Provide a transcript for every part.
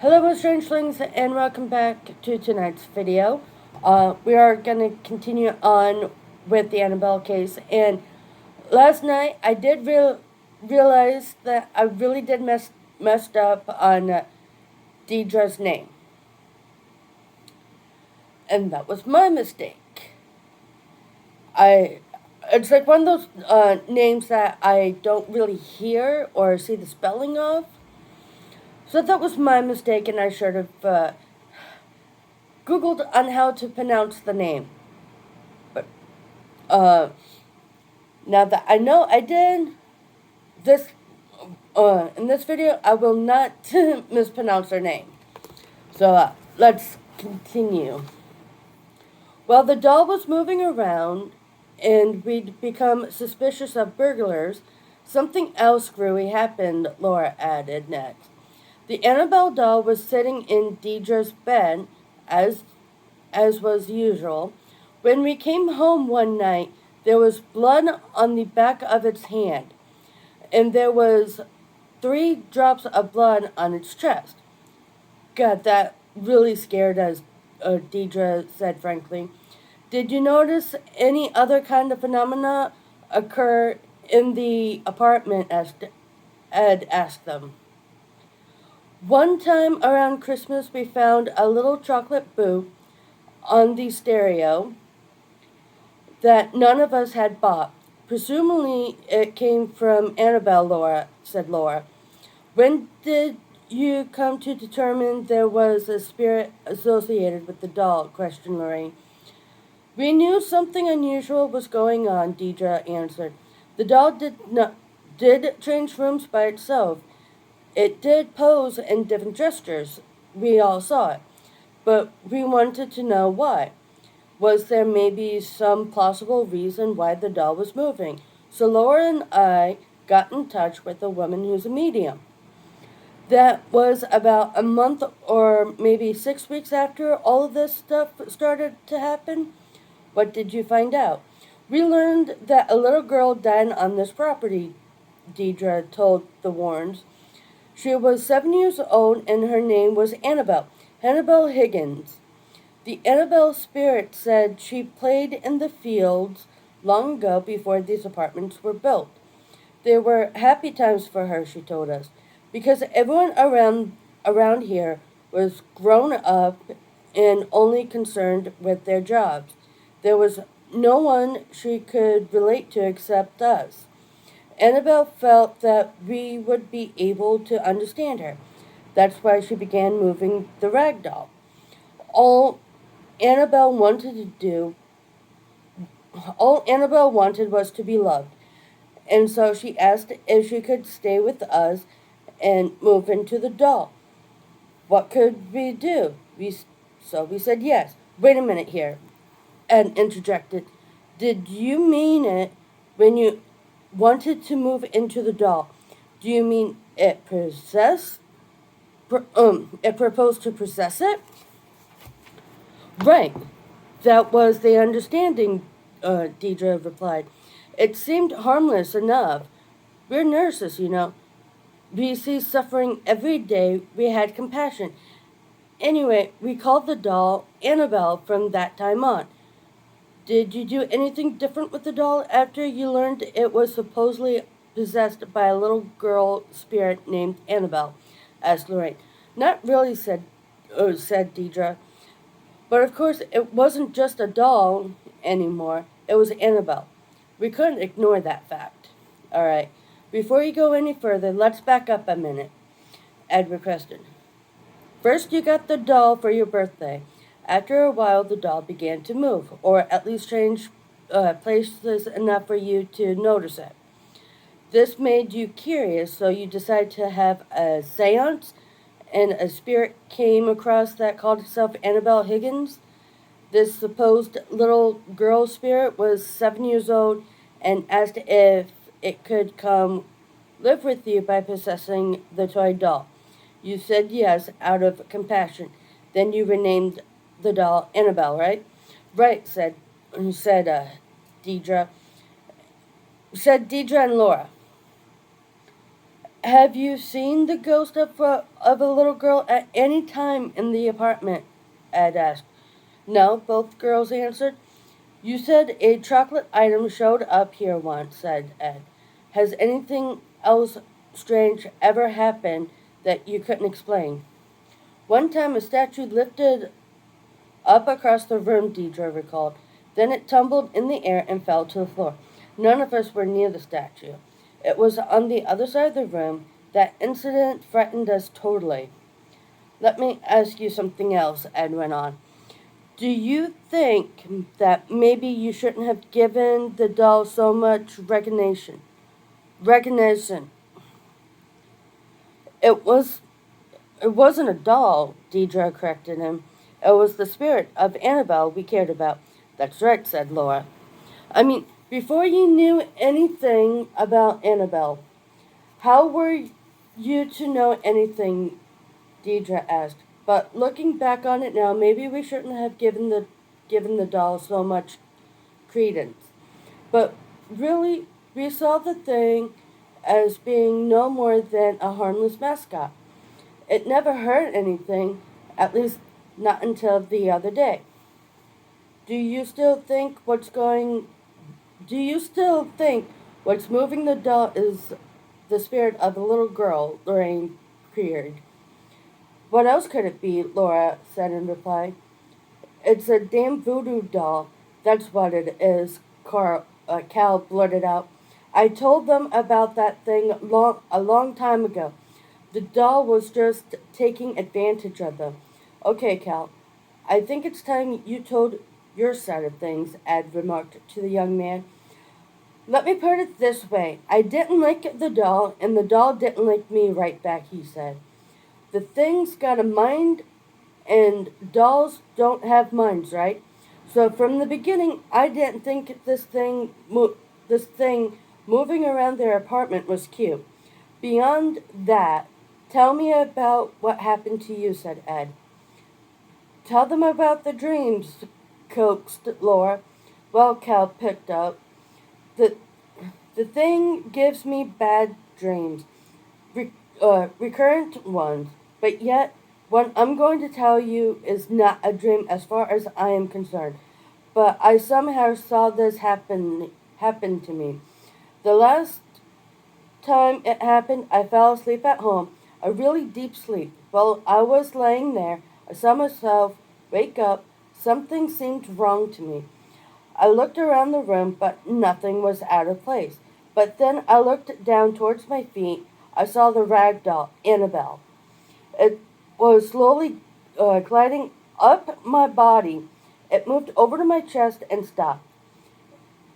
Hello, Strangelings, and welcome back to tonight's video. We are going to continue on with the Annabelle case, and last night I did realize that I really did messed up on Deidre's name, and that was my mistake. It's like one of those names that I don't really hear or see the spelling of. So that was my mistake, and I should have Googled on how to pronounce the name. But now that I know I did this, in this video, I will not mispronounce her name. So let's continue. While the doll was moving around and we'd become suspicious of burglars, something else screwy happened, Laura added next. The Annabelle doll was sitting in Deidre's bed, as was usual. When we came home one night, there was blood on the back of its hand, and there was 3 drops of blood on its chest. God, that really scared us, Deidre said frankly. Did you notice any other kind of phenomena occur in the apartment? Ed asked them. One time around Christmas, we found a little chocolate boot on the stereo that none of us had bought. Presumably, it came from Annabelle, said Laura. When did you come to determine there was a spirit associated with the doll? Questioned Lorraine. We knew something unusual was going on, Deidre answered. The doll did change rooms by itself. It did pose in different gestures. We all saw it. But we wanted to know why. Was there maybe some plausible reason why the doll was moving? So Laura and I got in touch with a woman who's a medium. That was about a month or maybe 6 weeks after all of this stuff started to happen. What did you find out? We learned that a little girl died on this property, Deidre told the Warrens. She was 7 years old and her name was Annabelle Higgins. The Annabelle spirit said she played in the fields long ago before these apartments were built. They were happy times for her, she told us, because everyone around here was grown up and only concerned with their jobs. There was no one she could relate to except us. Annabelle felt that we would be able to understand her. That's why she began moving the rag doll. All Annabelle wanted was to be loved, and so she asked if she could stay with us and move into the doll. What could we do? We said yes. Wait a minute here, and interjected. Did you mean it when you wanted to move into the doll? Do you mean it it proposed to possess it? Right. That was the understanding, Deidre replied. It seemed harmless enough. We're nurses, you know. We see suffering every day. We had compassion. Anyway, we called the doll Annabelle from that time on. Did you do anything different with the doll after you learned it was supposedly possessed by a little girl spirit named Annabelle? Asked Lorraine. Not really, said Deidre. But of course, it wasn't just a doll anymore. It was Annabelle. We couldn't ignore that fact. All right. Before you go any further, let's back up a minute, Ed requested. First, you got the doll for your birthday. After a while, the doll began to move, or at least change places enough for you to notice it. This made you curious, so you decided to have a seance, and a spirit came across that called itself Annabelle Higgins. This supposed little girl spirit was 7 years old and asked if it could come live with you by possessing the toy doll. You said yes out of compassion. Then you renamed the doll Annabelle, right? Right, said Deidre. Said Deidre and Laura. Have you seen the ghost of a little girl at any time in the apartment? Ed asked. No, both girls answered. You said a chocolate item showed up here once, said Ed. Has anything else strange ever happened that you couldn't explain? One time a statue lifted up across the room, Deidre recalled. Then it tumbled in the air and fell to the floor. None of us were near the statue. It was on the other side of the room. That incident frightened us totally. Let me ask you something else, Ed went on. Do you think that maybe you shouldn't have given the doll so much recognition? Recognition. It was It wasn't a doll, Deidre corrected him. It was the spirit of Annabelle we cared about. That's right, said Laura. I mean, before you knew anything about Annabelle, how were you to know anything? Deidre asked. But looking back on it now, maybe we shouldn't have given the doll so much credence. But really, we saw the thing as being no more than a harmless mascot. It never hurt anything, at least not until the other day. Do you still think what's going Do you still think what's moving the doll is the spirit of a little girl? Lorraine queried. What else could it be? Laura said in reply. It's a damn voodoo doll. That's what it is, Cal blurted out. I told them about that thing a long time ago. The doll was just taking advantage of them. Okay, Cal, I think it's time you told your side of things, Ed remarked to the young man. Let me put it this way. I didn't like the doll, and the doll didn't like me right back, he said. The thing's got a mind, and dolls don't have minds, right? So from the beginning, I didn't think this thing moving around their apartment was cute. Beyond that, tell me about what happened to you, said Ed. Tell them about the dreams, coaxed Laura. Well, Cal picked up. The, the thing gives me bad dreams, recurrent ones, but yet what I'm going to tell you is not a dream as far as I am concerned. But I somehow saw this happen to me. The last time it happened, I fell asleep at home, a really deep sleep. While I was laying there, I saw myself wake up. Something seemed wrong to me. I looked around the room, but nothing was out of place. But then I looked down towards my feet. I saw the rag doll, Annabelle. It was slowly gliding up my body. It moved over to my chest and stopped.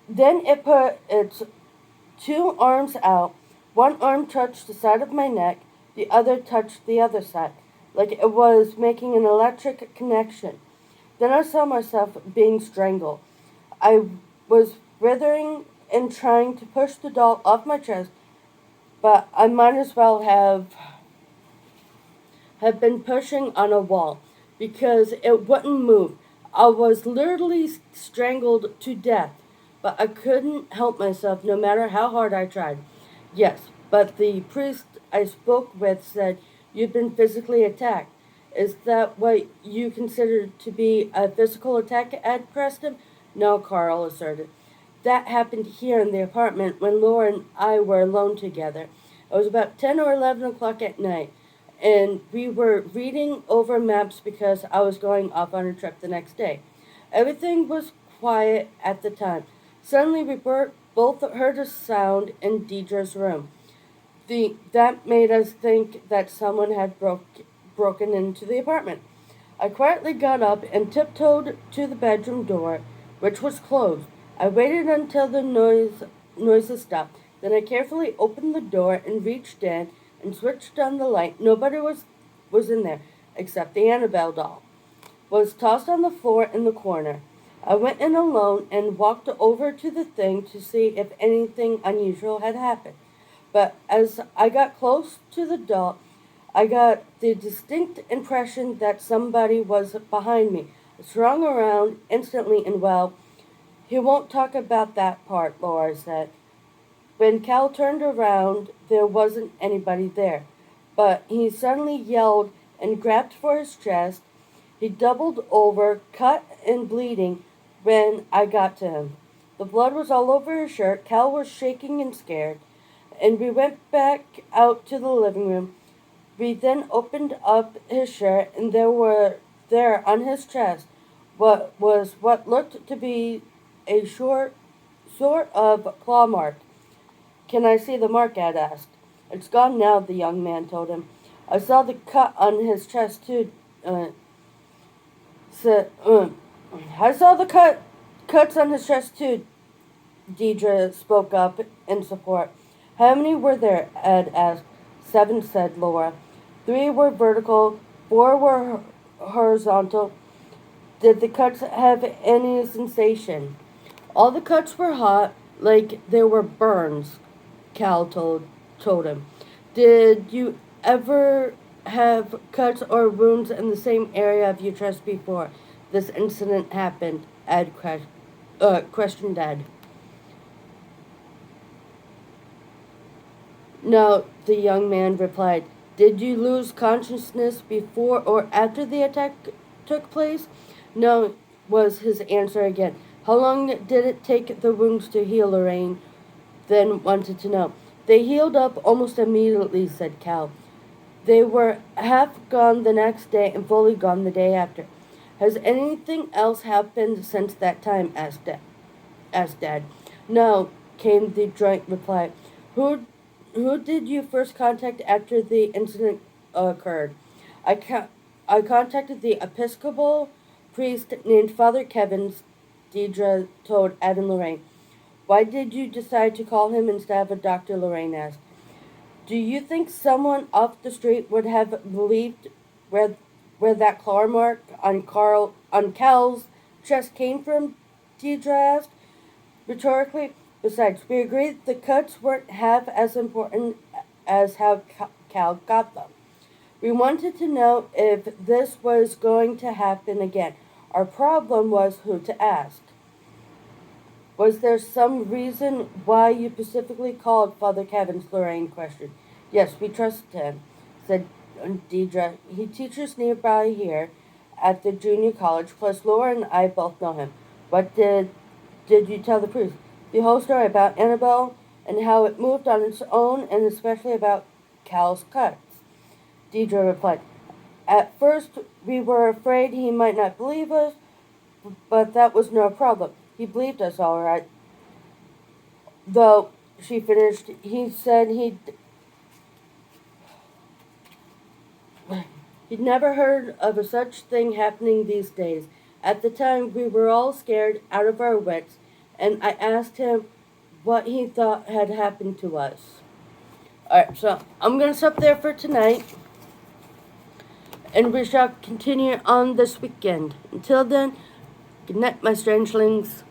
Then it put its two arms out. One arm touched the side of my neck, the other touched the other side, like it was making an electric connection. Then I saw myself being strangled. I was writhing and trying to push the doll off my chest, but I might as well have been pushing on a wall because it wouldn't move. I was literally strangled to death, but I couldn't help myself no matter how hard I tried. Yes, but the priest I spoke with said you'd been physically attacked. Is that what you consider to be a physical attack? Ed pressed him. No, Carl asserted. That happened here in the apartment when Laura and I were alone together. It was about 10 or 11 o'clock at night, and we were reading over maps because I was going off on a trip the next day. Everything was quiet at the time. Suddenly, we both heard a sound in Deidre's room. That made us think that someone had broken into the apartment. I quietly got up and tiptoed to the bedroom door, which was closed. I waited until the noises stopped. Then I carefully opened the door and reached in and switched on the light. Nobody was in there, except the Annabelle doll was tossed on the floor in the corner. I went in alone and walked over to the thing to see if anything unusual had happened. But as I got close to the doll, I got the distinct impression that somebody was behind me. I swung around instantly and, well, he won't talk about that part, Laura said. When Cal turned around, there wasn't anybody there, but he suddenly yelled and grabbed for his chest. He doubled over, cut and bleeding, when I got to him. The blood was all over his shirt. Cal was shaking and scared, and we went back out to the living room. We then opened up his shirt, and there on his chest what looked to be a sort of claw mark. Can I see the mark? Ed asked. It's gone now, the young man told him. I saw the cut on his chest too. Said, I saw the cuts on his chest too. Deidre spoke up in support. How many were there? Ed asked. 7, said Laura. 3 were vertical, 4 were horizontal. Did the cuts have any sensation? All the cuts were hot, like they were burns, Cal told him. Did you ever have cuts or wounds in the same area of your chest before this incident happened? Ed questioned Ed. No, the young man replied. Did you lose consciousness before or after the attack took place? No, was his answer again. How long did it take the wounds to heal? Lorraine then wanted to know. They healed up almost immediately, said Cal. They were half gone the next day and fully gone the day after. Has anything else happened since that time? Asked Dad. No, came the joint reply. Who did you first contact after the incident occurred? I contacted the Episcopal priest named Father Kevin, Deidre told Ed and Lorraine. Why did you decide to call him instead of a doctor? Lorraine asked. Do you think someone off the street would have believed where that claw mark on Cal's chest came from? Deidre asked rhetorically. Besides, we agreed the cuts weren't half as important as how Cal got them. We wanted to know if this was going to happen again. Our problem was who to ask. Was there some reason why you specifically called Father Kevin's? Lorraine questioned. Yes, we trusted him, said Deidre. He teaches nearby here at the junior college, plus Laura and I both know him. What did you tell the priest? The whole story about Annabelle and how it moved on its own, and especially about Cal's cuts. Deidre replied. At first, we were afraid he might not believe us, but that was no problem. He believed us all right. Though, she finished, he said he'd never heard of a such thing happening these days. At the time, we were all scared out of our wits, and I asked him what he thought had happened to us. Alright, so I'm going to stop there for tonight, and we shall continue on this weekend. Until then, good night, my strangelings.